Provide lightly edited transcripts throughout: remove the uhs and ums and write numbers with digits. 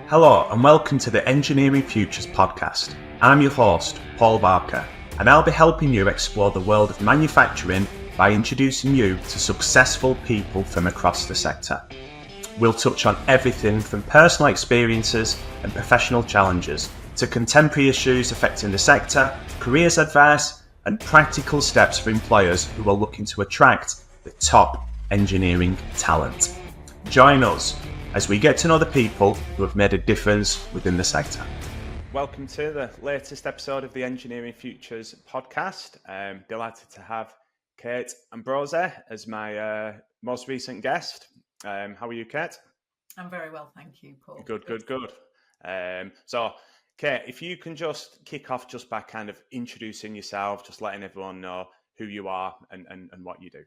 Hello and welcome to the Engineering Futures podcast. I'm your host, Paul Barker, and I'll be helping you explore the world of manufacturing by introducing you to successful people from across the sector. We'll touch on everything from personal experiences and professional challenges to contemporary issues affecting the sector, careers advice, and practical steps for employers who are looking to attract the top engineering talent. Join us as we get to know the people who have made a difference within the sector. Welcome to the latest episode of the Engineering Futures podcast. I'm delighted to have Kate Ambrosi as my most recent guest. How are you, Kate? I'm very well, thank you, Paul. Good. So, Kate, if you can just kick off just by kind of introducing yourself, just letting everyone know who you are and what you do.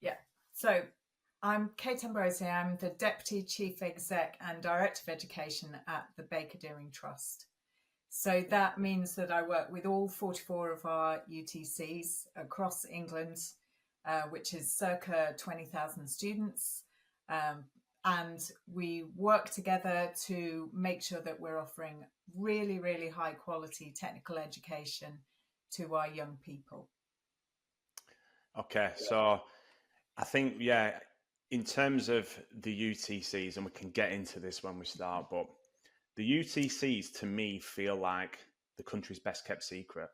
Yeah, so I'm Kate Ambrosi. I'm the Deputy Chief Exec and Director of Education at the Baker Deering Trust. So that means that I work with all 44 of our UTCs across England, which is circa 20,000 students. And we work together to make sure that we're offering really, really high quality technical education to our young people. Okay, so I think, in terms of the UTCs, and we can get into this when we start, but the UTCs to me feel like the country's best kept secret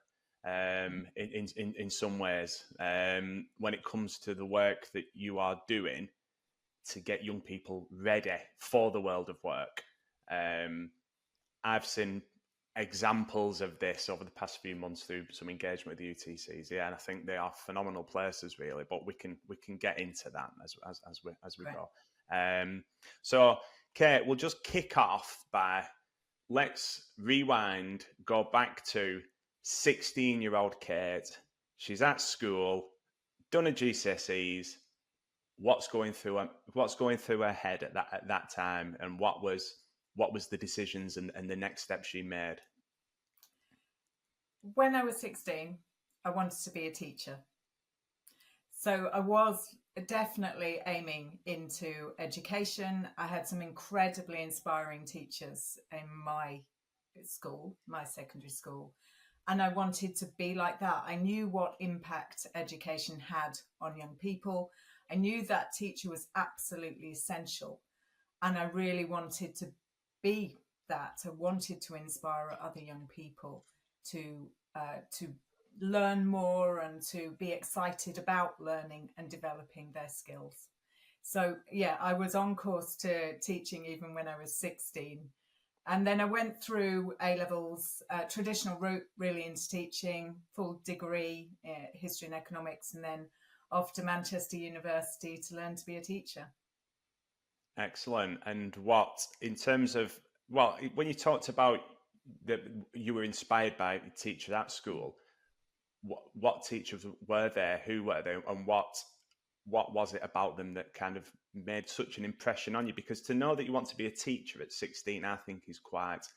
in some ways when it comes to the work that you are doing to get young people ready for the world of work. I've seen examples of this over the past few months through some engagement with the UTCs, and I think they are phenomenal places, really. But we can get into that as we go. So, Kate, we'll just kick off by let's rewind, go back to 16-year-old Kate. She's at school, done her GCSEs. What's going through her head at that time, and what was the decisions and the next steps she made? When I was 16, I wanted to be a teacher. So I was definitely aiming into education. I had some incredibly inspiring teachers in my school, my secondary school, and I wanted to be like that. I knew what impact education had on young people. I knew that teacher was absolutely essential, and I really wanted to be that. I wanted to inspire other young people to learn more and to be excited about learning and developing their skills. So yeah, I was on course to teaching even when I was 16. And then I went through A-levels, traditional route really into teaching, full degree, history and economics, and then off to Manchester University to learn to be a teacher. Excellent. And what, in terms of, when you talked about that you were inspired by teachers at school, what teachers were there? Who were they? And what was it about them that kind of made such an impression on you? Because to know that you want to be a teacher at 16, I think is quite,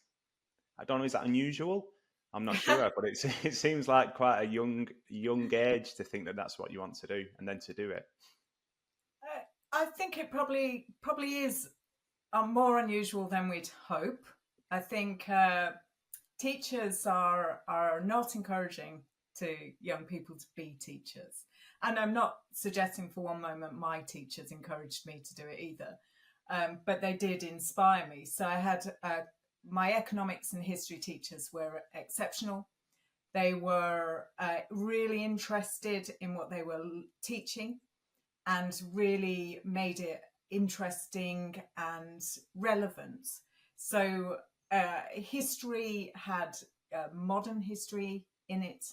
I don't know, is that unusual? I'm not sure, but it seems like quite a young age to think that that's what you want to do and then to do it. I think it probably is more unusual than we'd hope. I think teachers are not encouraging to young people to be teachers. And I'm not suggesting for one moment my teachers encouraged me to do it either. But they did inspire me. So I had my economics and history teachers were exceptional. They were really interested in what they were teaching and really made it interesting and relevant. So history had modern history in it,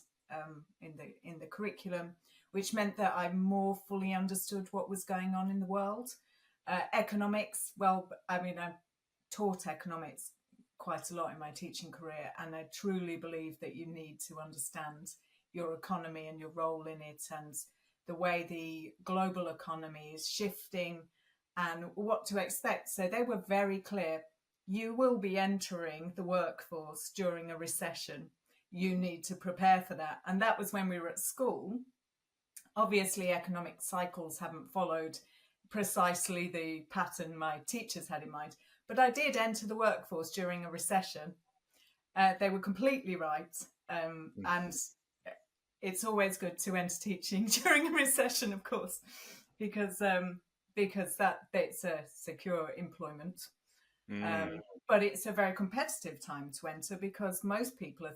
in the curriculum, which meant that I more fully understood what was going on in the world. Economics, I taught economics quite a lot in my teaching career, and I truly believe that you need to understand your economy and your role in it and the way the global economy is shifting and what to expect. So they were very clear. You will be entering the workforce during a recession. You need to prepare for that. And that was when we were at school. Obviously, economic cycles haven't followed precisely the pattern my teachers had in mind. But I did enter the workforce during a recession. They were completely right. And it's always good to enter teaching during a recession, of course, because that it's a secure employment. But it's a very competitive time to enter because most people are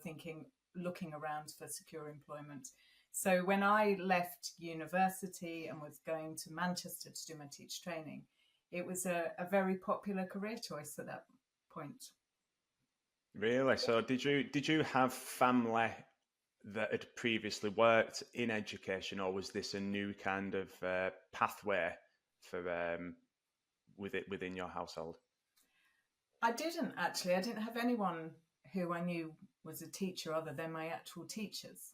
looking around for secure employment. So when I left university and was going to Manchester to do my teacher training, it was a very popular career choice at that point. Really? So did you have family that had previously worked in education, or was this a new kind of pathway for within your household? I didn't actually. I didn't have anyone who I knew was a teacher other than my actual teachers.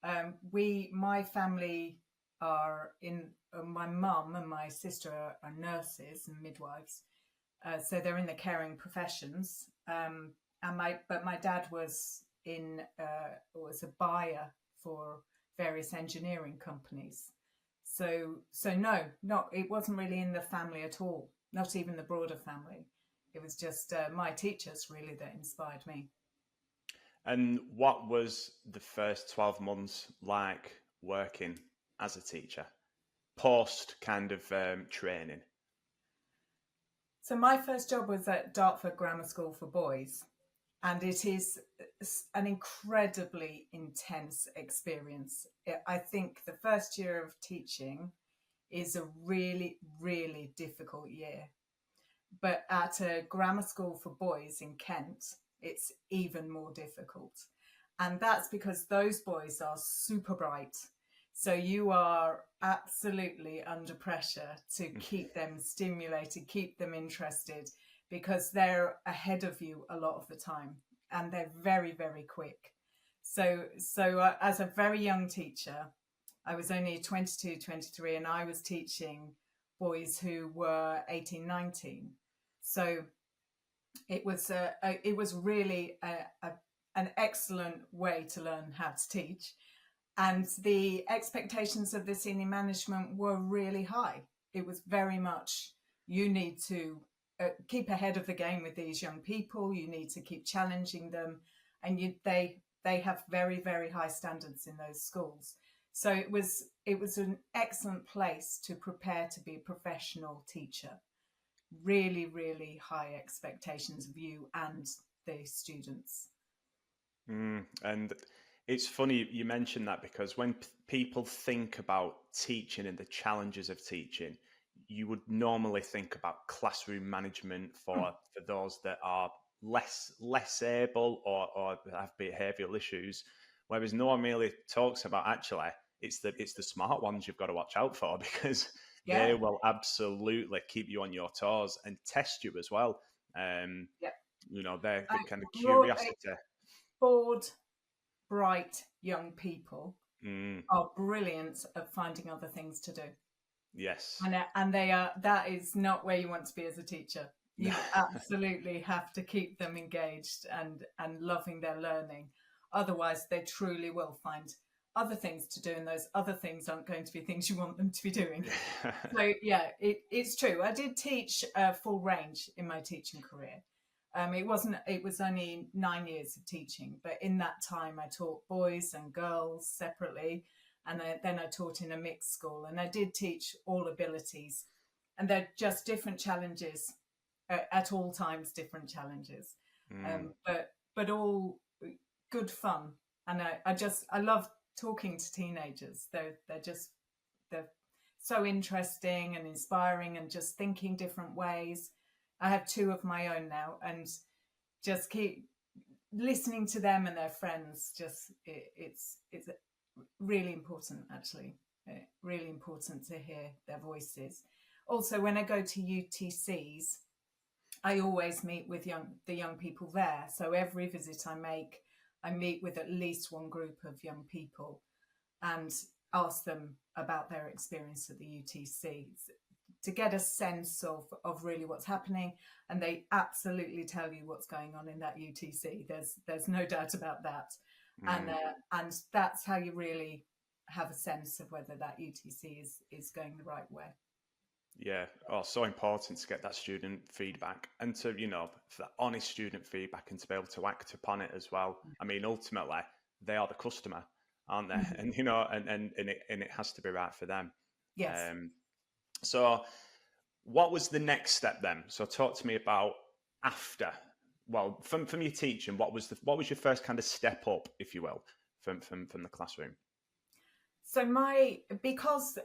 My family are my mum and my sister are nurses and midwives, so they're in the caring professions. But my dad was a buyer for various engineering companies. So no, it wasn't really in the family at all. Not even the broader family. It was just my teachers really that inspired me. And what was the first 12 months like working as a teacher, post kind of training? So my first job was at Dartford Grammar School for Boys, and it is an incredibly intense experience. I think the first year of teaching is a really, really difficult year. But at a grammar school for boys in Kent, it's even more difficult. And that's because those boys are super bright. So you are absolutely under pressure to keep them stimulated, keep them interested, because they're ahead of you a lot of the time and they're very, very quick. So as a very young teacher, I was only 22, 23, and I was teaching boys who were 18, 19. So it was really an excellent way to learn how to teach. And the expectations of the senior management were really high. It was very much, you need to keep ahead of the game with these young people. You need to keep challenging them. And they have very, very high standards in those schools. So it was an excellent place to prepare to be a professional teacher. Really, really high expectations of you and the students. And it's funny you mentioned that, because when people think about teaching and the challenges of teaching, you would normally think about classroom management for those that are less able or have behavioural issues, whereas no one really talks about actually it's the smart ones you've got to watch out for, because they will absolutely keep you on your toes and test you as well. You know, they're the kind of curiosity. Bored, bright young people are brilliant at finding other things to do. Yes. And they are. That is not where you want to be as a teacher. You absolutely have to keep them engaged and loving their learning. Otherwise, they truly will find other things to do, and those other things aren't going to be things you want them to be doing. So yeah, it's true. I did teach full range in my teaching career. It was only 9 years of teaching, but in that time I taught boys and girls separately, and then I taught in a mixed school, and I did teach all abilities, and they're just different challenges at all times, different challenges, but all good fun. And I love talking to teenagers. They're so interesting and inspiring, and just thinking different ways. I have 2 of my own now, and just keep listening to them and their friends. It's really important, actually. Really important to hear their voices. Also, when I go to UTCs, I always meet with the young people there. So every visit I make, I meet with at least one group of young people and ask them about their experience at the UTCs, to get a sense of really what's happening. And they absolutely tell you what's going on in that UTC. There's no doubt about that. And that's how you really have a sense of whether that UTC is going the right way. Yeah, oh, so important to get that student feedback and to, for that honest student feedback and to be able to act upon it as well. I mean, ultimately, they are the customer, aren't they? Mhm. And and it has to be right for them. Yes. Um, so, what was the next step then? So, talk to me about after. Well, from your teaching, what was your first kind of step up, if you will, from the classroom? So because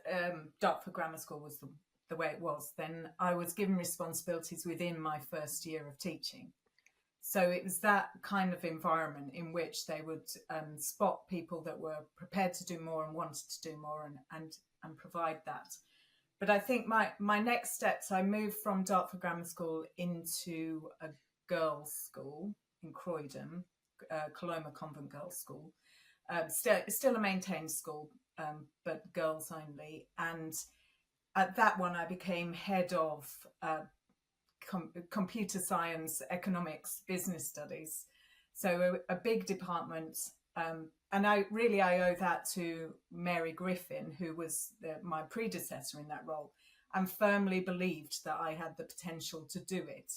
Dartford Grammar School was the way it was, then I was given responsibilities within my first year of teaching. So it was that kind of environment in which they would spot people that were prepared to do more and wanted to do more and provide that. But I think my next steps, I moved from Dartford Grammar School into a girls' school in Croydon, Coloma Convent Girls' School. Still a maintained school, but girls only. And at that one, I became head of computer science, economics, business studies. So a big department. And I owe that to Mary Griffin, who was my predecessor in that role, and firmly believed that I had the potential to do it.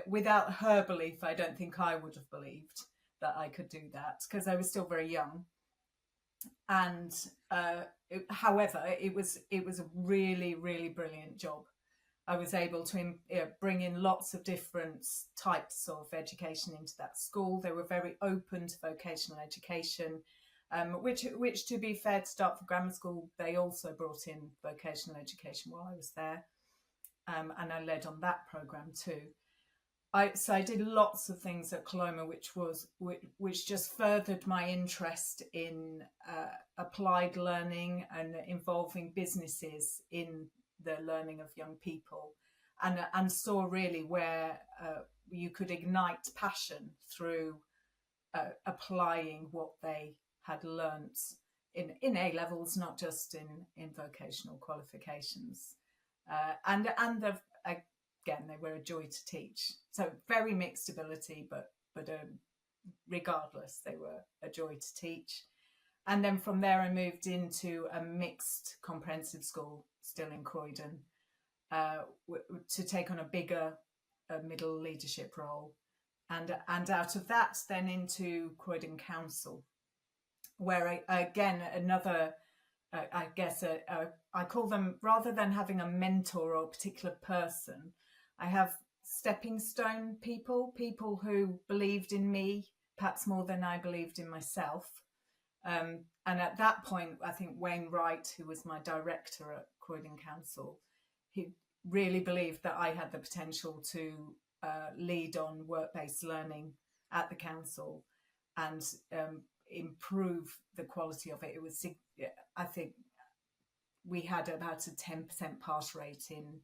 Without her belief, I don't think I would have believed that I could do that because I was still very young. And however, it was a really, really brilliant job. I was able to bring in lots of different types of education into that school. They were very open to vocational education, which to be fair to Dartford Grammar School, they also brought in vocational education while I was there, and I led on that programme too. So I did lots of things at Coloma, which just furthered my interest in applied learning and involving businesses in the learning of young people, and saw really where you could ignite passion through applying what they had learnt in A levels, not just in vocational qualifications, and again, they were a joy to teach. So very mixed ability, but regardless, they were a joy to teach. And then from there, I moved into a mixed comprehensive school, still in Croydon, to take on a bigger middle leadership role. And out of that, then into Croydon Council, where again, another, I guess, I call them, rather than having a mentor or a particular person, I have stepping stone people who believed in me, perhaps more than I believed in myself. And at that point, I think Wayne Wright, who was my director at Croydon Council, he really believed that I had the potential to lead on work-based learning at the council and improve the quality of it. It was, I think, we had about a 10% pass rate in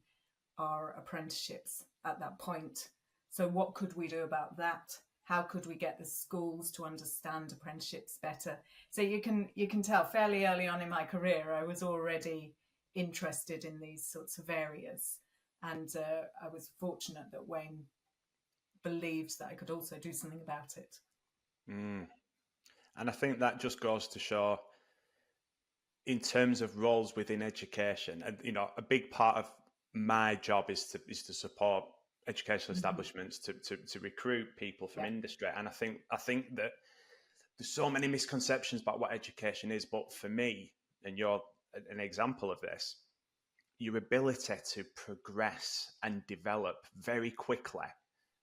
our apprenticeships at that point. So what could we do about that? How could we get the schools to understand apprenticeships better? So you can tell fairly early on in my career, I was already interested in these sorts of areas. And I was fortunate that Wayne believed that I could also do something about it. Mm. And I think that just goes to show, in terms of roles within education, and a big part of my job is to support educational establishments to recruit people from industry. And I think that there's so many misconceptions about what education is, but for me, and you're an example of this, your ability to progress and develop very quickly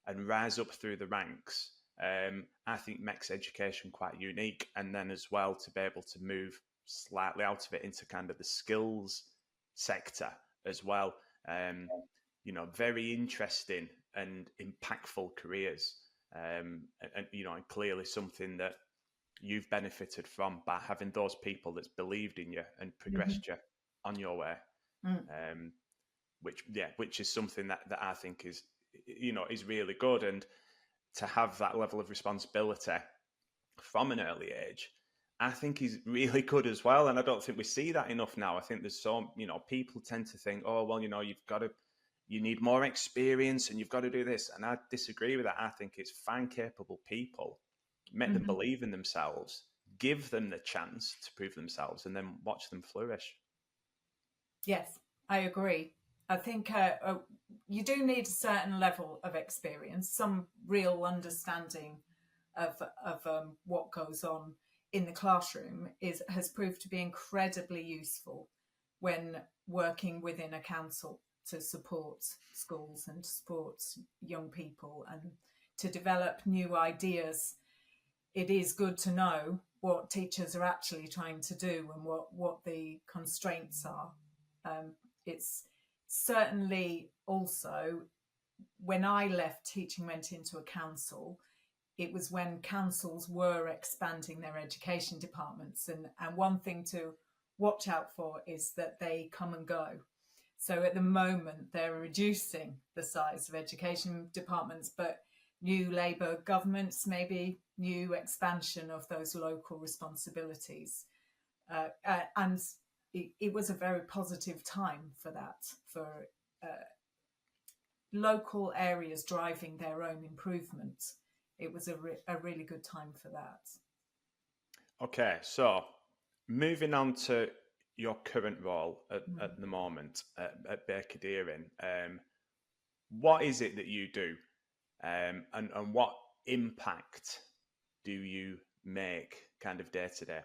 and rise up through the ranks, I think makes education quite unique. And then as well, to be able to move slightly out of it into kind of the skills sector as well. Very interesting and impactful careers. And clearly something that you've benefited from by having those people that's believed in you and progressed you on your way. Which is something that I think is really good. And to have that level of responsibility from an early age, I think is really good as well. And I don't think we see that enough now. I think there's people tend to think, oh, well, you need more experience and you've got to do this. And I disagree with that. I think it's find capable people, make them believe in themselves, give them the chance to prove themselves, and then watch them flourish. Yes, I agree. I think you do need a certain level of experience, some real understanding of what goes on in the classroom has proved to be incredibly useful when working within a council to support schools and to support young people and to develop new ideas. It is good to know what teachers are actually trying to do and what the constraints are. It's certainly also, when I left teaching, went into a council, it was when councils were expanding their education departments. And one thing to watch out for is that they come and go. So at the moment, they're reducing the size of education departments, but new Labour governments, maybe new expansion of those local responsibilities. And it was a very positive time for that, for local areas driving their own improvement. It was a really good time for that. Okay, so moving on to your current role at the moment at Baker Deering, what is it that you do, and what impact do you make kind of day to day?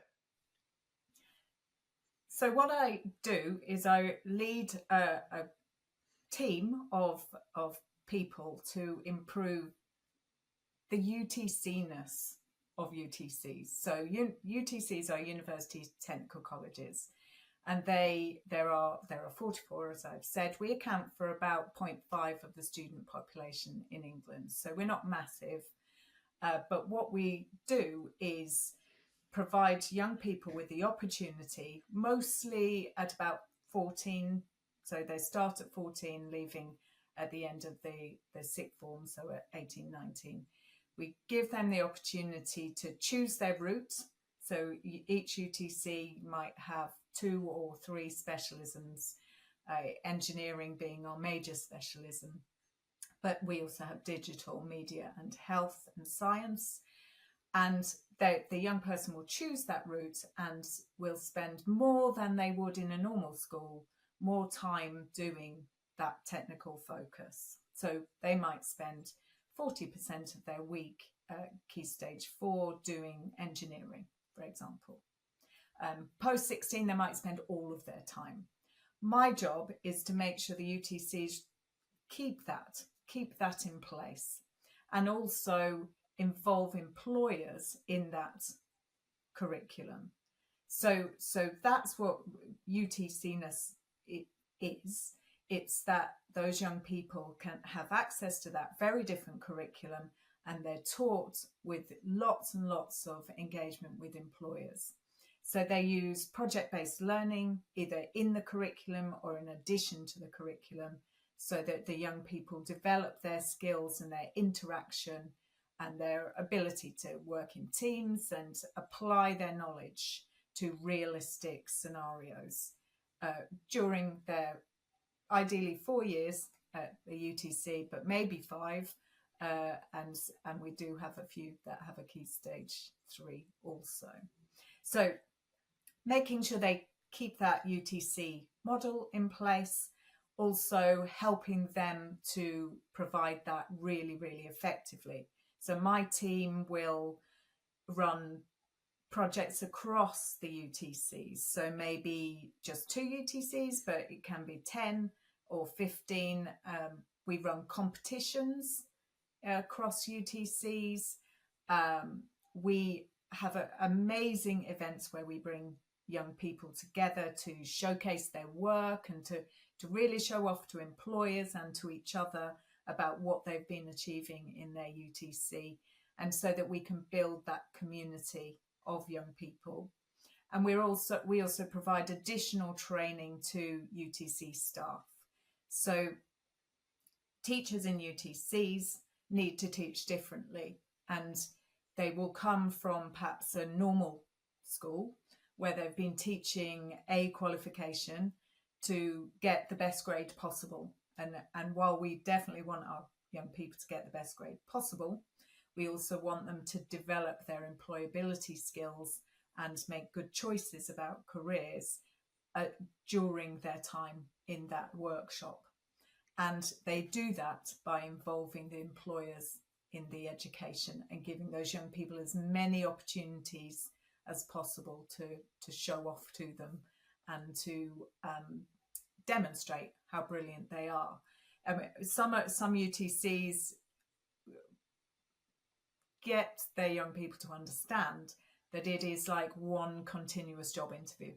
So what I do is I lead a team of people to improve the UTC-ness of UTCs. So UTCs are university technical colleges, and there are 44, as I've said. We account for about 0.5 of the student population in England, so we're not massive. But what we do is provide young people with the opportunity, mostly at about 14. So they start at 14, leaving at the end of the sixth form, so at 18, 19. We give them the opportunity to choose their route. So each UTC might have 2 or 3 specialisms, engineering being our major specialism. But we also have digital, media and health and science. And the young person will choose that route and will spend more than they would in a normal school, more time doing that technical focus. So they might spend 40% of their week at Key Stage 4 doing engineering, for example. Post 16, they might spend all of their time. My job is to make sure the UTCs keep that in place, and also involve employers in that curriculum. So that's what UTC-ness is. It's that those young people can have access to that very different curriculum, and they're taught with lots and lots of engagement with employers. So they use project-based learning either in the curriculum or in addition to the curriculum, so that the young people develop their skills and their interaction and their ability to work in teams and apply their knowledge to realistic scenarios during their ideally 4 years at the UTC, but maybe 5. And we do have a few that have a Key Stage 3 also. So making sure they keep that UTC model in place, also helping them to provide that really, really effectively. So my team will run projects across the UTCs. So maybe just 2 UTCs, but it can be 10 or 15. We run competitions across UTCs. We have amazing events where we bring young people together to showcase their work and to really show off to employers and to each other about what they've been achieving in their UTC, and so that we can build that community of young people. And we also provide additional training to UTC staff. So teachers in UTCs need to teach differently, and they will come from perhaps a normal school where they've been teaching a qualification to get the best grade possible. And while we definitely want our young people to get the best grade possible, we also want them to develop their employability skills and make good choices about careers during their time in that workshop. And they do that by involving the employers in the education and giving those young people as many opportunities as possible to show off to them and to demonstrate how brilliant they are. Some UTCs get their young people to understand that it is like one continuous job interview.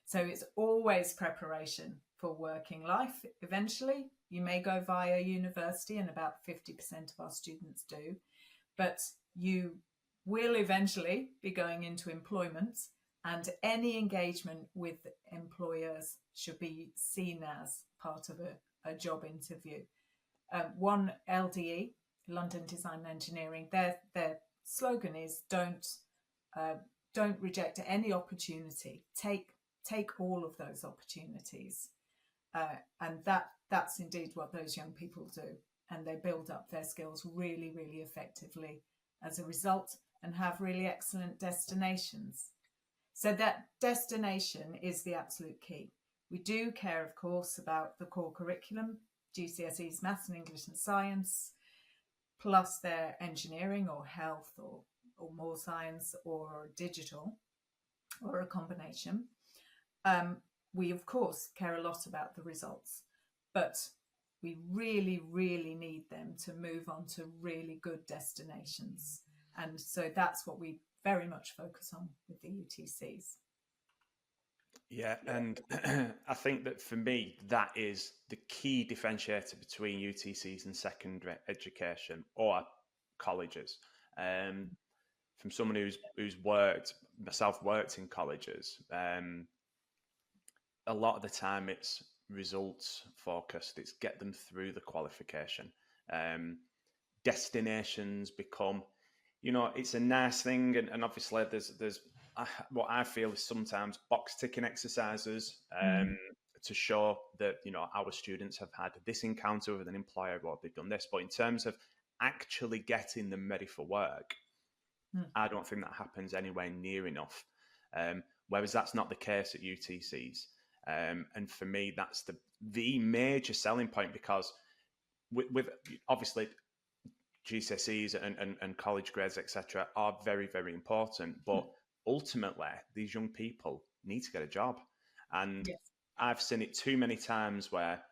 So it's always preparation for working life. Eventually, you may go via university, and about 50% of our students do, but you will eventually be going into employment, and any engagement with employers should be seen as part of a job interview. One LDE, London Design and Engineering, their slogan is don't reject any opportunity. Take all of those opportunities, and that's indeed what those young people do, and they build up their skills really, really effectively as a result, and have really excellent destinations. So that destination is the absolute key. We do care, of course, about the core curriculum, GCSEs, maths and English and science, plus their engineering or health or more science or digital or a combination. We, of course, care a lot about the results, but we really, really need them to move on to really good destinations. And so that's what we very much focus on with the UTCs. Yeah, and I think that for me, that is the key differentiator between UTCs and secondary education or colleges. From someone who's worked in colleges, a lot of the time it's results focused. It's get them through the qualification. Destinations become, it's a nice thing, and obviously there's what I feel is sometimes box ticking exercises to show that our students have had this encounter with an employer, or they've done this. But in terms of actually getting them ready for work, I don't think that happens anywhere near enough. Whereas that's not the case at UTCs. And for me, that's the major selling point, because with obviously GCSEs and college grades, etc., are very, very important. But ultimately, these young people need to get a job. And yes, I've seen it too many times where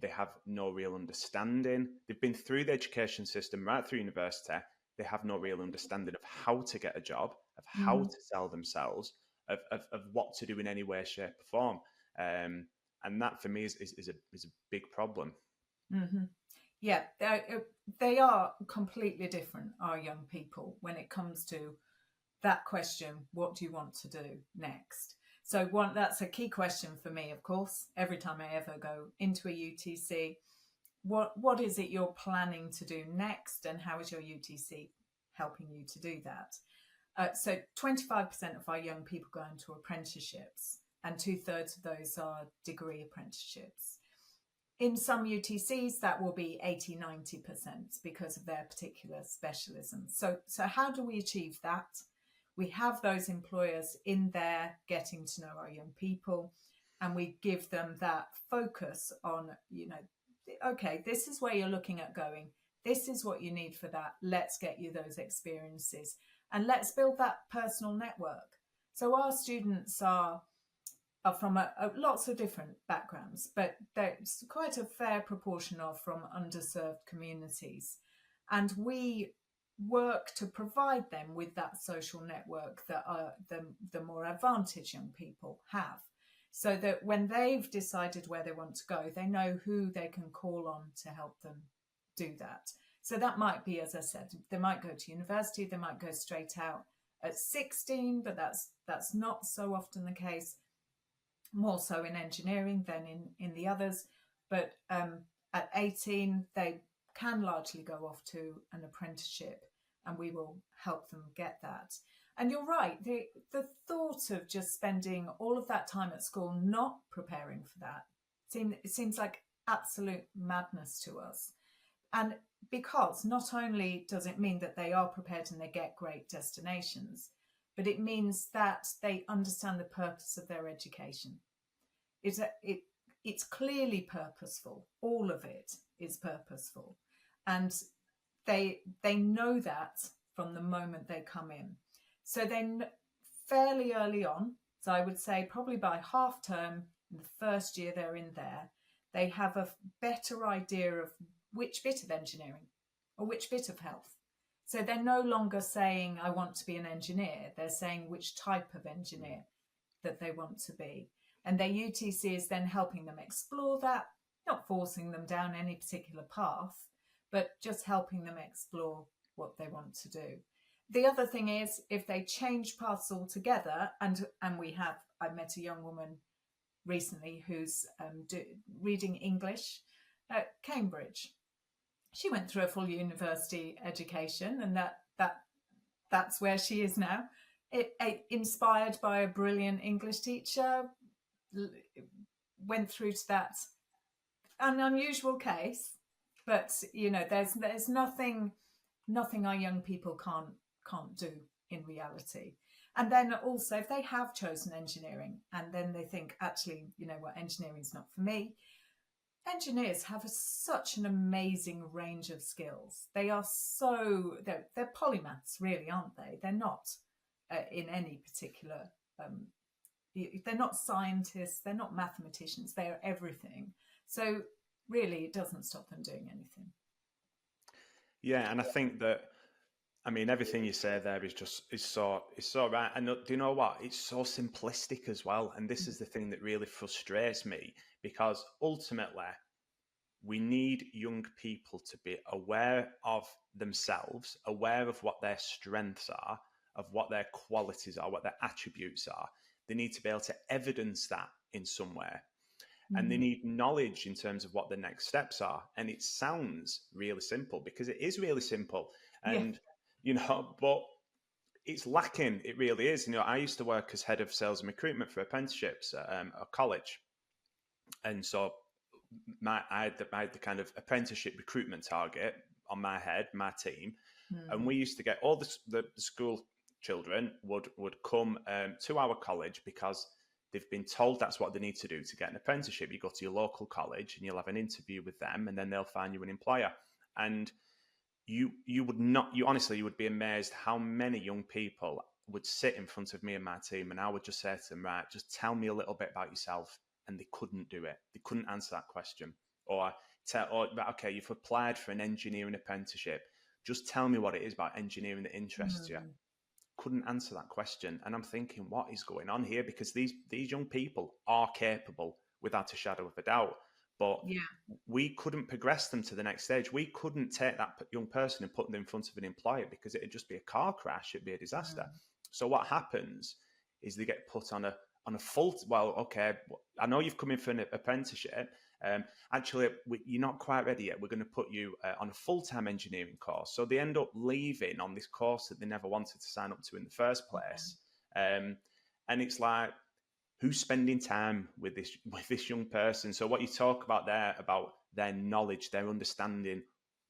they have no real understanding. They've been through the education system, right through university. They have no real understanding of how to get a job, of how to sell themselves, of what to do in any way, shape, or form. And that for me is a big problem. Mm-hmm. Yeah, they are completely different, our young people, when it comes to that question, what do you want to do next? So that's a key question for me, of course, every time I ever go into a UTC. What is it you're planning to do next, and how is your UTC helping you to do that? So 25% of our young people go into apprenticeships, and 2/3 of those are degree apprenticeships. In some UTCs, that will be 80-90% because of their particular specialism. So how do we achieve that? We have those employers in there getting to know our young people, and we give them that focus on, okay, this is where you're looking at going. This is what you need for that. Let's get you those experiences, and let's build that personal network. So our students are from lots of different backgrounds, but there's quite a fair proportion of from underserved communities. And we work to provide them with that social network that the more advantaged young people have, so that when they've decided where they want to go, they know who they can call on to help them do that. So that might be, as I said, they might go to university, they might go straight out at 16, but that's not so often the case. More so in engineering than in the others. But at 18, they can largely go off to an apprenticeship, and we will help them get that. And you're right, the thought of just spending all of that time at school not preparing for that, it seems like absolute madness to us. And because not only does it mean that they are prepared and they get great destinations, but it means that they understand the purpose of their education. it's clearly purposeful. All of it is purposeful, and they know that from the moment they come in. So then, fairly early on, so I would say probably by half term, in the first year they're in there, they have a better idea of which bit of engineering or which bit of health. So they're no longer saying, I want to be an engineer. They're saying which type of engineer that they want to be. And their UTC is then helping them explore that, not forcing them down any particular path, but just helping them explore what they want to do. The other thing is, if they change paths altogether, and I met a young woman recently who's reading English at Cambridge. She went through a full university education, and that's where she is now. Inspired by a brilliant English teacher, went through to that. An unusual case, but there's nothing our young people can't do in reality. And then also, if they have chosen engineering and then they think, actually, engineering's not for me, engineers have such an amazing range of skills. They're polymaths, really, aren't they? They're not in any particular, they're not scientists, they're not mathematicians, they're everything. So really, it doesn't stop them doing anything. Yeah, and I think that, everything you say there is so right. And do you know what? It's so simplistic as well. And this is the thing that really frustrates me, because ultimately we need young people to be aware of themselves, aware of what their strengths are, of what their qualities are, what their attributes are. They need to be able to evidence that in some way. And they need knowledge in terms of what the next steps are. And it sounds really simple, because it is really simple. And, but it's lacking. It really is. I used to work as head of sales and recruitment for apprenticeships at a college. And so I had the kind of apprenticeship recruitment target on my head, my team. And we used to get all the school children would come to our college, because they've been told that's what they need to do to get an apprenticeship. You go to your local college and you'll have an interview with them, and then they'll find you an employer. And you would be amazed how many young people would sit in front of me and my team, and I would just say to them, right, just tell me a little bit about yourself. And they couldn't do it. They couldn't answer that question. Or okay, you've applied for an engineering apprenticeship. Just tell me what it is about engineering that interests you. Couldn't answer that question. And I'm thinking, what is going on here? Because these young people are capable without a shadow of a doubt. But we couldn't progress them to the next stage. We couldn't take that young person and put them in front of an employer, because it'd just be a car crash. It'd be a disaster. So what happens is they get put on a full, well, okay, I know you've come in for an apprenticeship. Actually, you're not quite ready yet. We're going to put you on a full-time engineering course. So they end up leaving on this course that they never wanted to sign up to in the first place. And it's like, who's spending time with this young person? So what you talk about there, about their knowledge, their understanding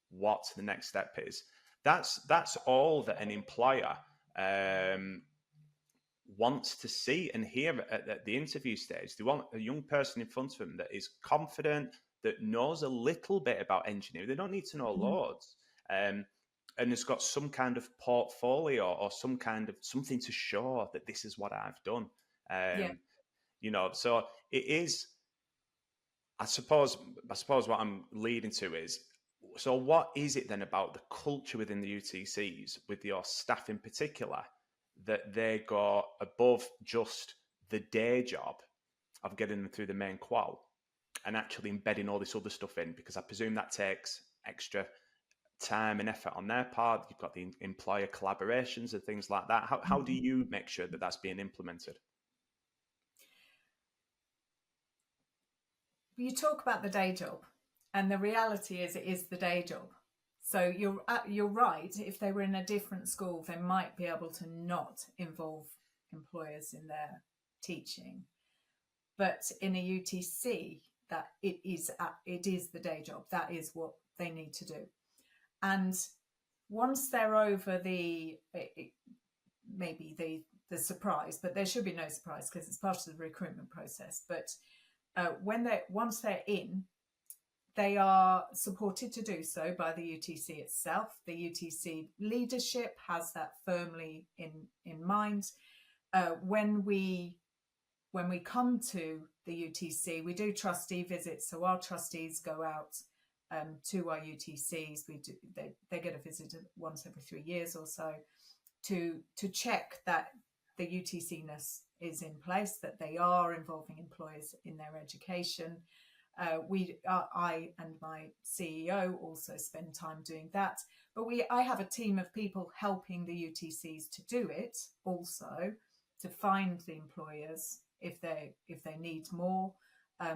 what the next step is, that's all that an employer wants to see and hear at the interview stage. They want a young person in front of them that is confident, that knows a little bit about engineering. They don't need to know loads. And has got some kind of portfolio or something to show that this is what I've done. So it is, I suppose what I'm leading to is, so what is it then about the culture within the UTCs, with your staff in particular, that they go above just the day job of getting them through the main qual and actually embedding all this other stuff in? Because I presume that takes extra time and effort on their part. You've got the employer collaborations and things like that. How do you make sure that that's being implemented? You talk about the day job, and the reality is it is the day job. So you're right. If they were in a different school, they might be able to not involve employers in their teaching. But in a UTC, that it is the day job. That is what they need to do. And once they're over maybe the surprise, but there should be no surprise because it's part of the recruitment process. But once they're in, they are supported to do so by the UTC itself. The UTC leadership has that firmly in mind. When we come to the UTC, we do trustee visits. So our trustees go out to our UTCs. They get a visit once every 3 years or so to check that the UTC-ness is in place, that they are involving employers in their education. I and my CEO also spend time doing that, but I have a team of people helping the UTCs to do it also, to find the employers if they need more,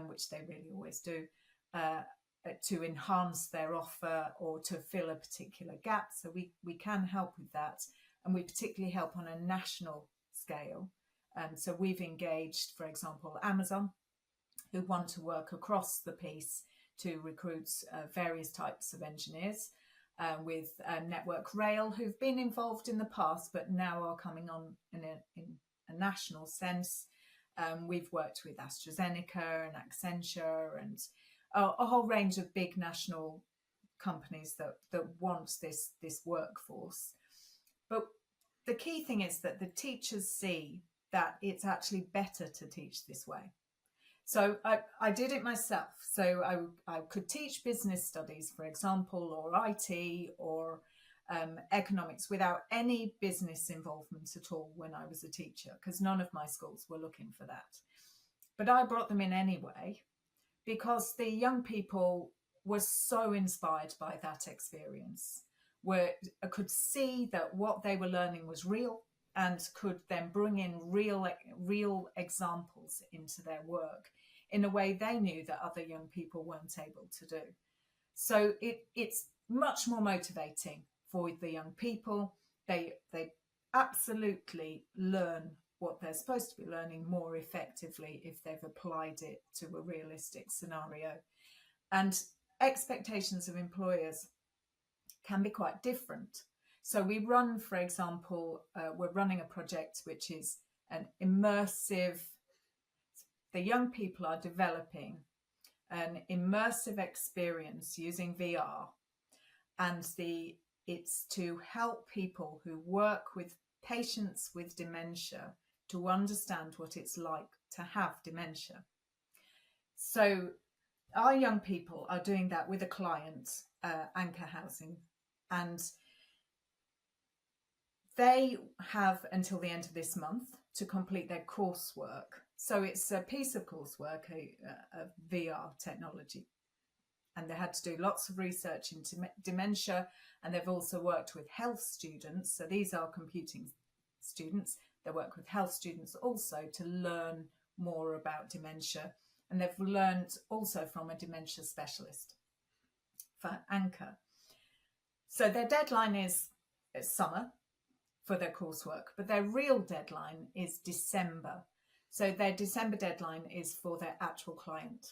which they really always do, to enhance their offer or to fill a particular gap. So we can help with that, and we particularly help on a national scale. So we've engaged, for example, Amazon, who want to work across the piece to recruit various types of engineers, with Network Rail, who've been involved in the past but now are coming on in a national sense. We've worked with AstraZeneca and Accenture and a whole range of big national companies that want this workforce. But the key thing is that the teachers see that it's actually better to teach this way. So I did it myself. So I could teach business studies, for example, or IT or economics without any business involvement at all when I was a teacher, because none of my schools were looking for that. But I brought them in anyway, because the young people were so inspired by that experience, where I could see that what they were learning was real and could then bring in real examples into their work in a way they knew that other young people weren't able to do. So it's much more motivating for the young people. They absolutely learn what they're supposed to be learning more effectively if they've applied it to a realistic scenario. And expectations of employers can be quite different. So we run, for example, we're running a project which is an immersive, the young people are developing an immersive experience using VR, and it's to help people who work with patients with dementia to understand what it's like to have dementia. So our young people are doing that with a client, Anchor Housing, and they have until the end of this month to complete their coursework. So it's a piece of coursework, a VR technology. And they had to do lots of research into dementia, and they've also worked with health students. So these are computing students. They work with health students also to learn more about dementia. And they've learned also from a dementia specialist for Anchor. So their deadline is summer for their coursework, but their real deadline is December. So their December deadline is for their actual client.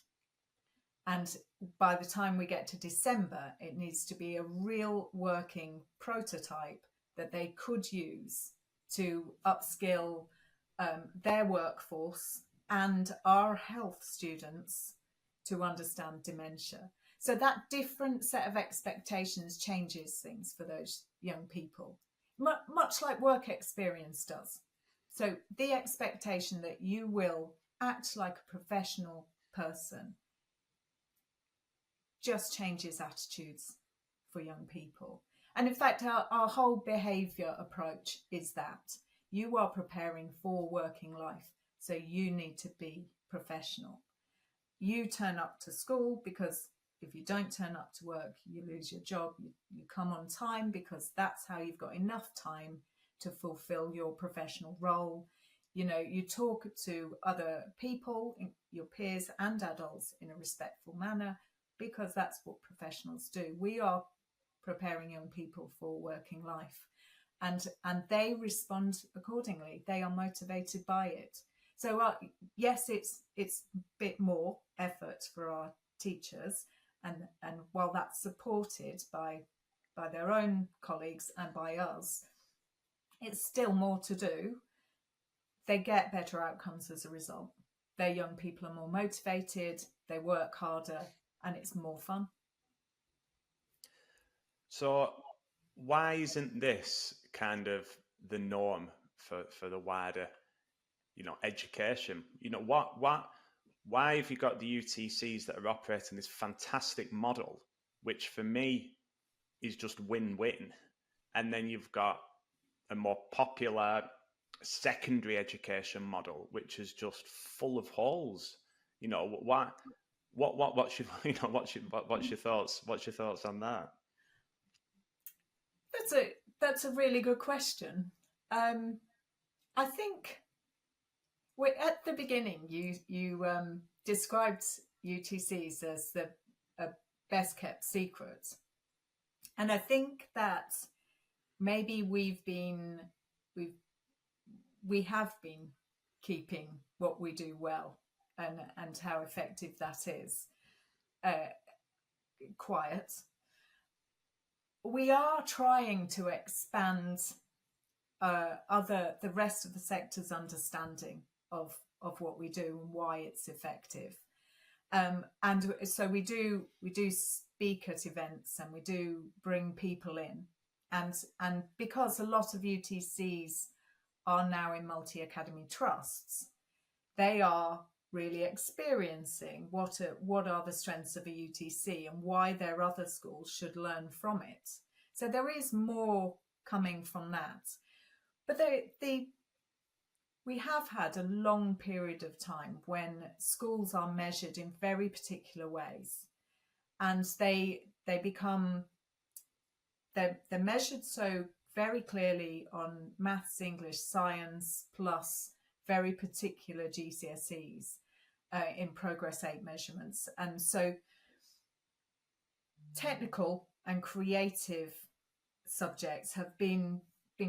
And by the time we get to December, it needs to be a real working prototype that they could use to upskill their workforce and our health students to understand dementia. So that different set of expectations changes things for those young people, much like work experience does. So the expectation that you will act like a professional person just changes attitudes for young people. And in fact, our whole behaviour approach is that you are preparing for working life, so you need to be professional. You turn up to school because if you don't turn up to work, you lose your job. You come on time because that's how you've got enough time to fulfill your professional role. You know, you talk to other people, your peers and adults, in a respectful manner, because that's what professionals do. We are preparing young people for working life, and they respond accordingly. They are motivated by it. So yes, it's a bit more effort for our teachers, and while that's supported by their own colleagues and by us, it's still more to do. They get better outcomes as a result. their young people are more motivated, they work harder, and it's more fun. So why isn't this kind of the norm for the wider, education? Why have you got the UTCs that are operating this fantastic model, which for me is just win-win, and then you've got a more popular secondary education model, which is just full of holes? Why? What's your what's your thoughts? What's your thoughts on that? That's a really good question. I think at the beginning you described UTCs as the best kept secret, and I think that maybe we have been keeping what we do well and how effective that is quiet. We are trying to expand the rest of the sector's understanding of what we do and why it's effective. And so we do speak at events, and we do bring people in, and because a lot of UTCs are now in multi-academy trusts, they are really experiencing what are the strengths of a UTC and why their other schools should learn from it. So there is more coming from that. But we have had a long period of time when schools are measured in very particular ways, and they're measured so very clearly on maths, English, science, plus very particular GCSEs in Progress 8 measurements. And so technical and creative subjects have been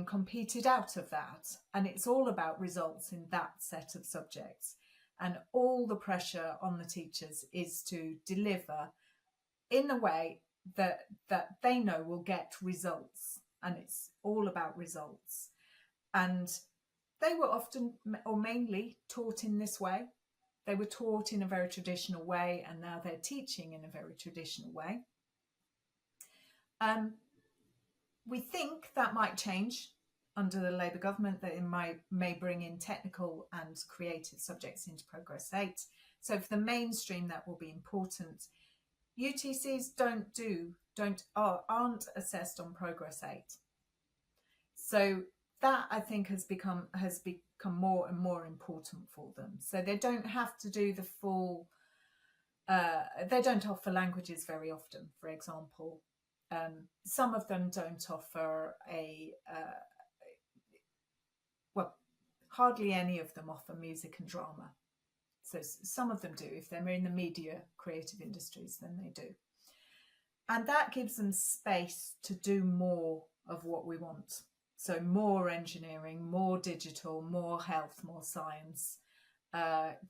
competed out of that, and it's all about results in that set of subjects, and all the pressure on the teachers is to deliver in a way that they know will get results, and it's all about results. And they were often or mainly taught in this way. They were taught in a very traditional way, and now they're teaching in a very traditional way. We think that might change under the Labour government, that it may bring in technical and creative subjects into Progress 8. So for the mainstream, that will be important. UTCs aren't assessed on Progress 8. So that, I think, has become more and more important for them. So they don't have to do the full. They don't offer languages very often, for example. Some of them don't offer hardly any of them offer music and drama. So some of them do. If they're in the media creative industries, then they do. And that gives them space to do more of what we want. So more engineering, more digital, more health, more science.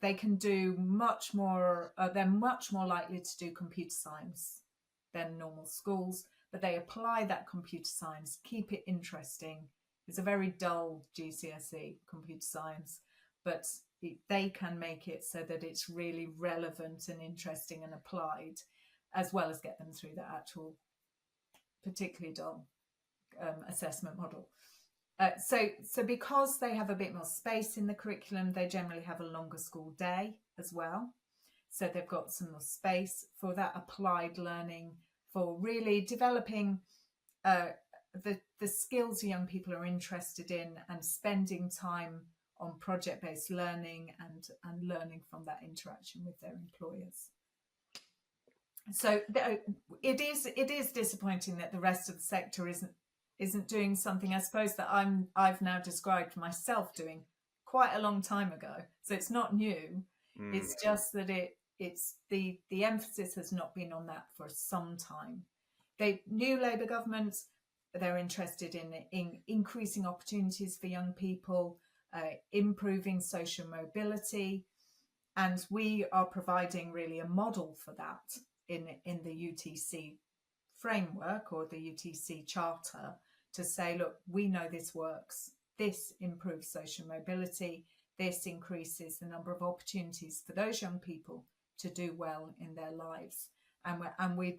They can do much more. They're much more likely to do computer science than normal schools, but they apply that computer science, keep it interesting. It's a very dull GCSE, computer science, but they can make it so that it's really relevant and interesting and applied, as well as get them through the actual particularly dull assessment model. So because they have a bit more space in the curriculum, they generally have a longer school day as well. So they've got some more space for that applied learning, for really developing the skills young people are interested in, and spending time on project-based learning and learning from that interaction with their employers. So it is disappointing that the rest of the sector isn't doing something, I suppose, that I've now described myself doing quite a long time ago. So it's not new. It's just that it's the emphasis has not been on that for some time. New Labour government, they're interested in increasing opportunities for young people, improving social mobility, and we are providing really a model for that in the UTC framework or the UTC charter, to say, look, we know this works, this improves social mobility, this increases the number of opportunities for those young people to do well in their lives. And we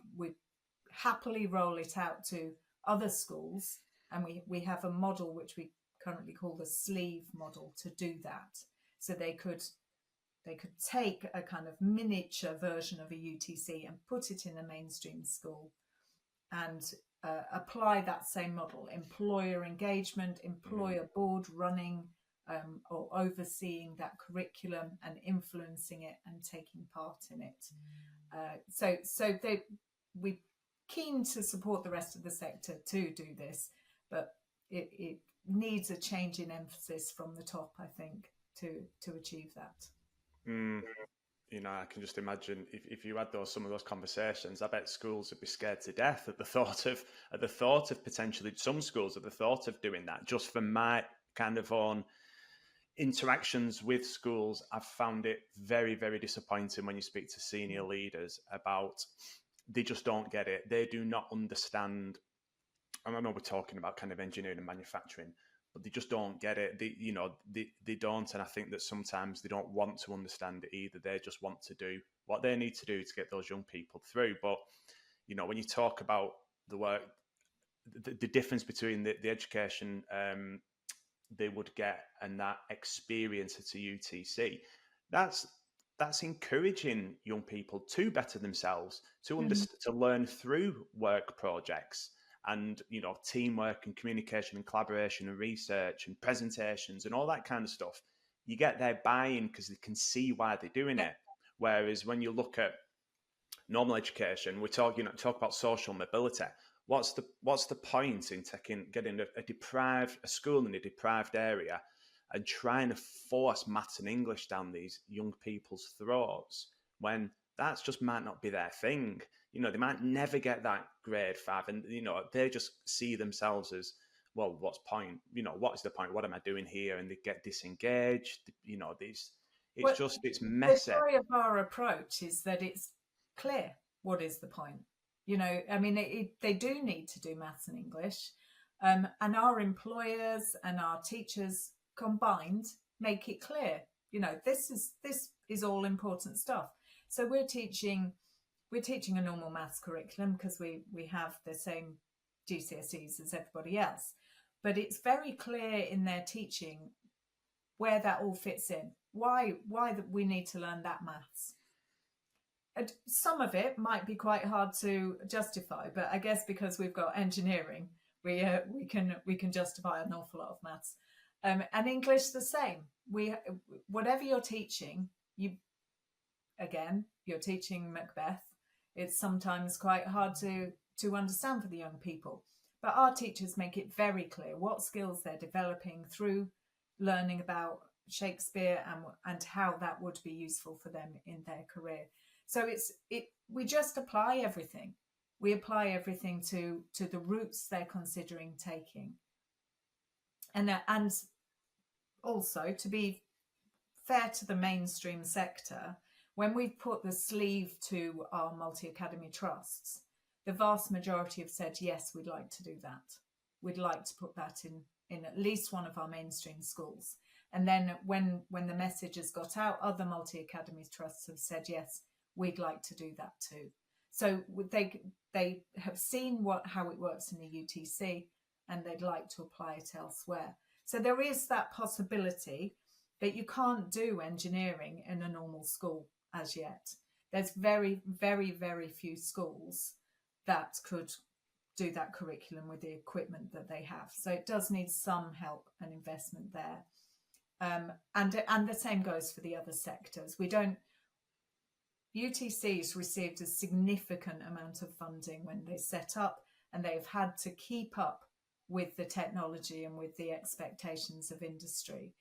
happily roll it out to other schools. And we have a model which we currently call the sleeve model to do that. So they could take a kind of miniature version of a UTC and put it in a mainstream school and apply that same model: employer engagement, employer board running or overseeing that curriculum and influencing it and taking part in it. So we're keen to support the rest of the sector to do this, but it needs a change in emphasis from the top, I think, to achieve that. You know, I can just imagine if you had some of those conversations, I bet schools would be scared to death at the thought of potentially, some schools at the thought of doing that. Just from my kind of own interactions with schools, I've found it very, very disappointing when you speak to senior leaders about, they just don't get it. They do not understand. And I know we're talking about kind of engineering and manufacturing, but they just don't get it. They don't. And I think that sometimes they don't want to understand it either. They just want to do what they need to do to get those young people through. But, you know, when you talk about the work, the difference between the education they would get and that experience at a UTC, that's encouraging young people to better themselves, to to learn through work projects and, you know, teamwork and communication and collaboration and research and presentations and all that kind of stuff. You get their buy-in because they can see why they're doing it. Whereas when you look at normal education, we talk about social mobility. What's the point in getting a school in a deprived area and trying to force maths and English down these young people's throats when that's just might not be their thing? You know, they might never get that grade 5, and, you know, they just see themselves as, well, what's point? You know, what is the point? What am I doing here? And they get disengaged. You know, it's messy. The joy of our approach is that it's clear what is the point. You know, I mean, they do need to do maths and English, and our employers and our teachers combined make it clear. You know, this is all important stuff. So we're teaching a normal maths curriculum because we have the same GCSEs as everybody else, but it's very clear in their teaching where that all fits in. Why we need to learn that maths. And some of it might be quite hard to justify, but I guess because we've got engineering, we can justify an awful lot of maths, and English the same. Whatever you're teaching, you're teaching Macbeth. It's sometimes quite hard to understand for the young people, but our teachers make it very clear what skills they're developing through learning about Shakespeare and how that would be useful for them in their career. So we just apply everything. We apply everything to the routes they're considering taking. And also, to be fair to the mainstream sector, when we've put the sleeve to our multi-academy trusts, the vast majority have said, yes, we'd like to do that. We'd like to put that in at least one of our mainstream schools. And then when the message has got out, other multi-academy trusts have said, yes, we'd like to do that too. So they have seen how it works in the UTC, and they'd like to apply it elsewhere. So there is that possibility, but you can't do engineering in a normal school as yet. There's very, very, very few schools that could do that curriculum with the equipment that they have. So it does need some help and investment there. And the same goes for the other sectors. UTCs received a significant amount of funding when they set up, and they've had to keep up with the technology and with the expectations of industry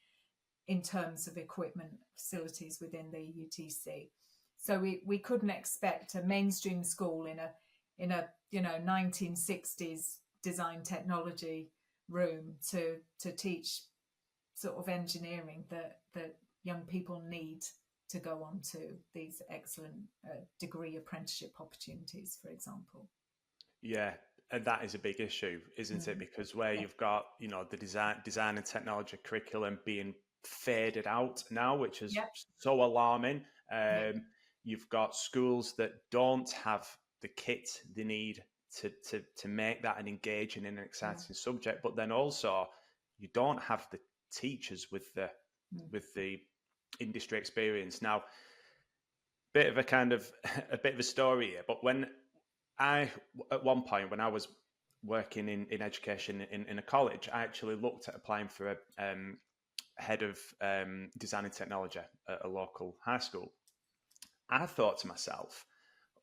in terms of equipment facilities within the UTC. So we couldn't expect a mainstream school in a 1960s design technology room to teach sort of engineering that young people need to go on to these excellent degree apprenticeship opportunities, for example. Yeah, and that is a big issue, isn't it? Because where you've got, the design and technology curriculum being faded out now, which is Yep. so alarming. Yep. You've got schools that don't have the kit they need to make that an engaging and an exciting subject, but then also you don't have the teachers with the industry experience. Now, bit of a kind of a bit of a story here, but when at one point when I was working in education in a college, I actually looked at applying for a head of design and technology at a local high school. I thought to myself,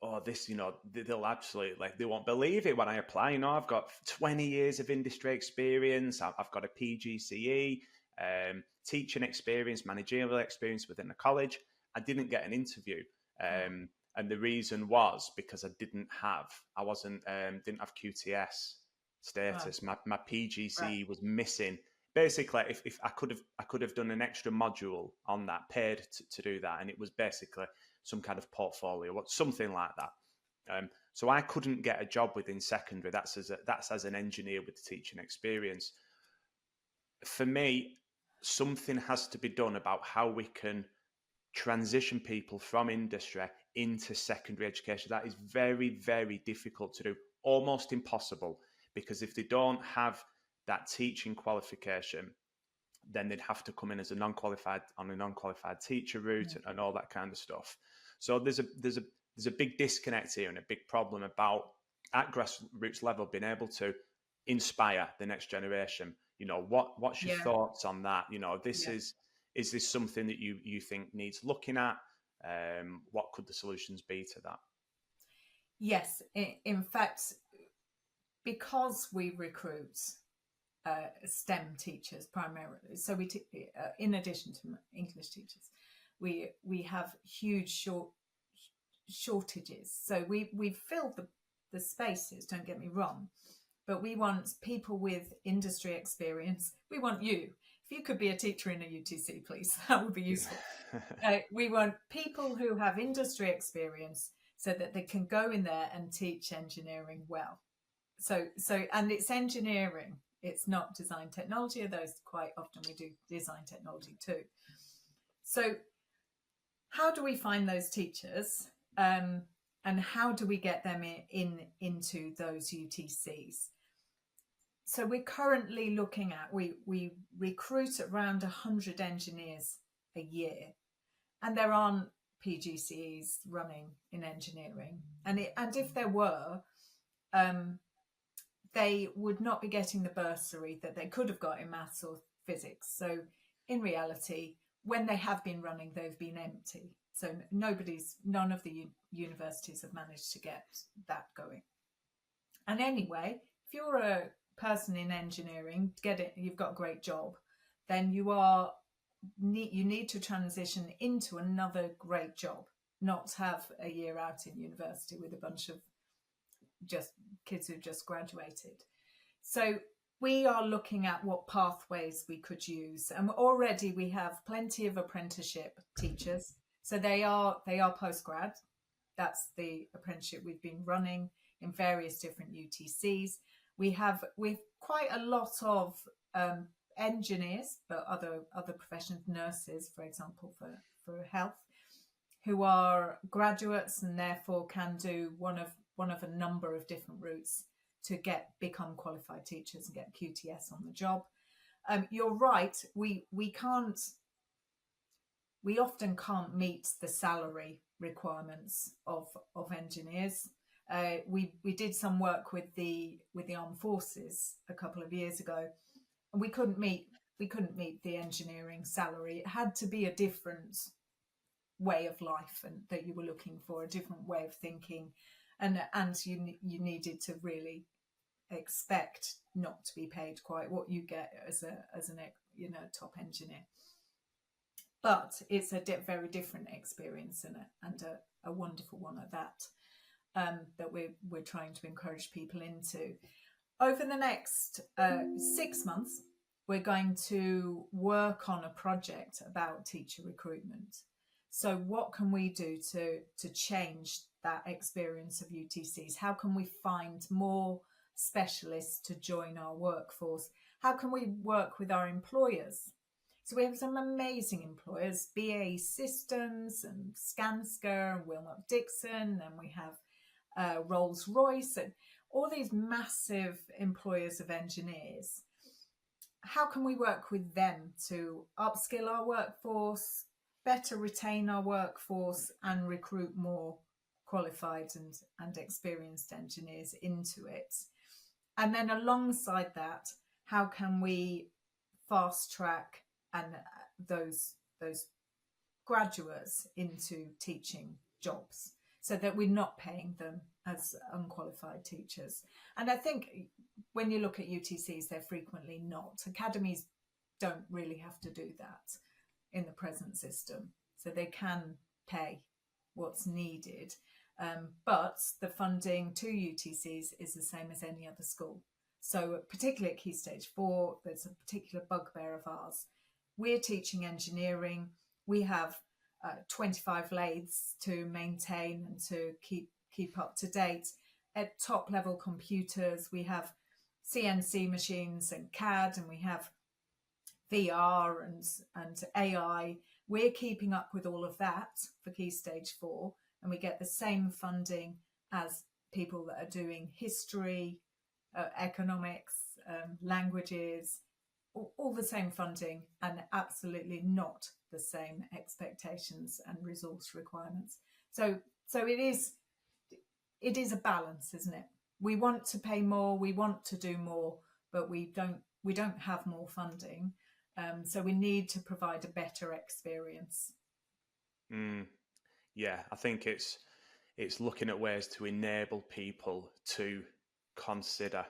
oh, this, they'll absolutely, like, they won't believe it when I apply. I've got 20 years of industry experience. I've got a PGCE, teaching experience, managerial experience within the college. I didn't get an interview. And the reason was because didn't have QTS status. My PGCE was missing. Basically, if I could have done an extra module on that, paid to do that, and it was basically some kind of portfolio, something like that. So I couldn't get a job within secondary. That's as an engineer with teaching experience. For me, something has to be done about how we can transition people from industry into secondary education. That is very, very difficult to do, almost impossible, because if they don't have that teaching qualification, then they'd have to come in as a non-qualified teacher route and all that kind of stuff. So there's a big disconnect here and a big problem about, at grassroots level, being able to inspire the next generation. What's your thoughts on that? Is this something that you think needs looking at? What could the solutions be to that? Yes, in fact, because we recruit STEM teachers primarily, so in addition to English teachers, we have huge shortages. So we've filled the spaces, don't get me wrong, but we want people with industry experience. We want you. If you could be a teacher in a UTC, please, that would be useful. We want people who have industry experience so that they can go in there and teach engineering well. So and it's engineering. It's not design technology, although quite often we do design technology too. So how do we find those teachers, and how do we get them into those UTCs? So we're currently looking at, we recruit around 100 engineers a year, and there aren't PGCEs running in engineering. And if there were, they would not be getting the bursary that they could have got in maths or physics. So in reality, when they have been running, they've been empty. So none of the universities have managed to get that going. And anyway, if you're a person in engineering, you've got a great job, then you need to transition into another great job, not have a year out in university with a bunch of just kids who just graduated. So we are looking at what pathways we could use, and already we have plenty of apprenticeship teachers. So they are postgrad. That's the apprenticeship we've been running in various different UTCs. We've quite a lot of engineers, but other professions, nurses, for example, for health, who are graduates and therefore can do one of a number of different routes to become qualified teachers and get QTS on the job. You're right. We often can't meet the salary requirements of engineers. We did some work with the armed forces a couple of years ago, and we couldn't meet the engineering salary. It had to be a different way of life, and that you were looking for a different way of thinking, and you needed to really expect not to be paid quite what you get as an top engineer. But it's a very different experience and a wonderful one at that. That we're trying to encourage people into. Over the next 6 months, we're going to work on a project about teacher recruitment. So what can we do to change that experience of UTCs? How can we find more specialists to join our workforce? How can we work with our employers? So we have some amazing employers, BAE Systems and Skanska and Wilmot Dixon, and we have Rolls-Royce and all these massive employers of engineers. How can we work with them to upskill our workforce, better retain our workforce, and recruit more qualified and experienced engineers into it? And then alongside that, how can we fast track and those graduates into teaching jobs so that we're not paying them as unqualified teachers? And I think when you look at UTCs, they're frequently not. Academies don't really have to do that in the present system, so they can pay what's needed. But the funding to UTCs is the same as any other school. So particularly at Key Stage 4, there's a particular bugbear of ours. We're teaching engineering. We have 25 lathes to maintain and to keep up to date. At top level computers, we have CNC machines and CAD, and we have VR and AI. We're keeping up with all of that for Key Stage 4, and we get the same funding as people that are doing history, economics, languages, all the same funding, and absolutely not the same expectations and resource requirements. So it is a balance, isn't it? We want to pay more, we want to do more, but we don't have more funding. So we need to provide a better experience. Yeah, I think it's looking at ways to enable people to consider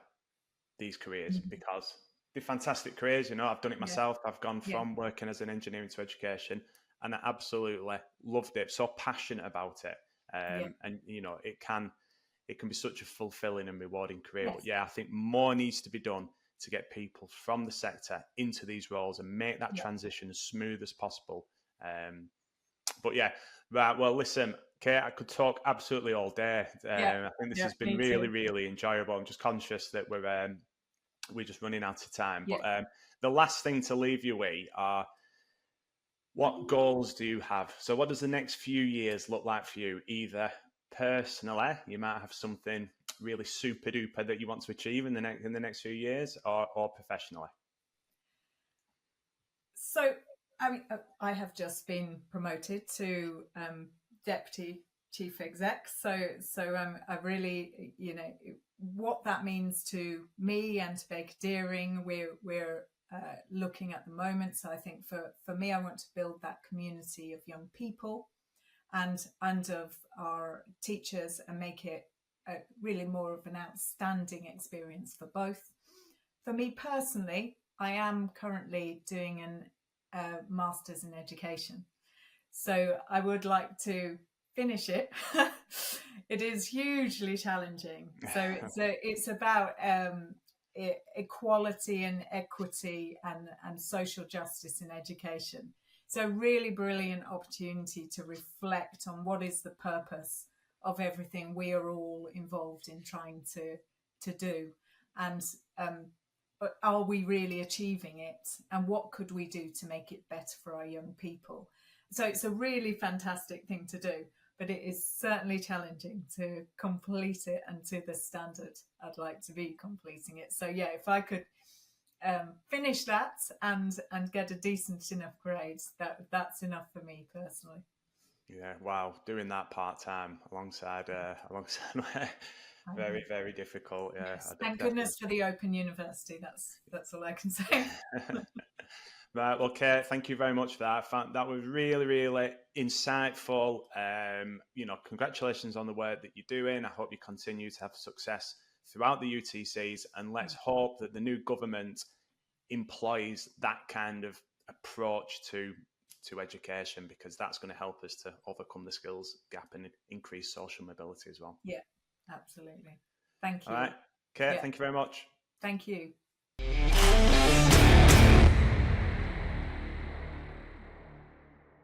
these careers, because they're fantastic careers. I've done it myself. I've gone from working as an engineer into education, and I absolutely loved it. So passionate about it. And it can be such a fulfilling and rewarding career. Yes. But yeah, I think more needs to be done to get people from the sector into these roles and make that transition as smooth as possible. But yeah, right. Well, listen, Kate, I could talk absolutely all day. I think this has been really, really enjoyable. I'm just conscious that we're just running out of time. Yeah. But the last thing to leave you with are, what goals do you have? So what does the next few years look like for you? Either personally, you might have something really super duper that you want to achieve in the next few years, or professionally. So, I mean, I have just been promoted to deputy chief exec. So I really, what that means to me and to Baker Deering, we're looking at the moment. So I think for me, I want to build that community of young people and of our teachers, and make it really more of an outstanding experience for both. For me personally, I am currently doing a master's in education. So I would like to finish it. It is hugely challenging. So it's about equality and equity and social justice in education. So really brilliant opportunity to reflect on what is the purpose of everything we are all involved in trying to do, and are we really achieving it, and what could we do to make it better for our young people? So it's a really fantastic thing to do, but it is certainly challenging to complete it and to the standard I'd like to be completing it. So yeah, if I could finish that and get a decent enough grade, that's enough for me personally. Yeah, wow, doing that part-time alongside very, very difficult. Yeah, yes. Thank goodness for the Open University. That's all I can say. Right, well, Kate, thank you very much for that. I found that was really, really insightful. Congratulations on the work that you're doing. I hope you continue to have success throughout the UTCs, and let's hope that the new government employs that kind of approach to education, because that's going to help us to overcome the skills gap and increase social mobility as well. Yeah, absolutely. Thank you. All right, Kate, thank you very much. Thank you.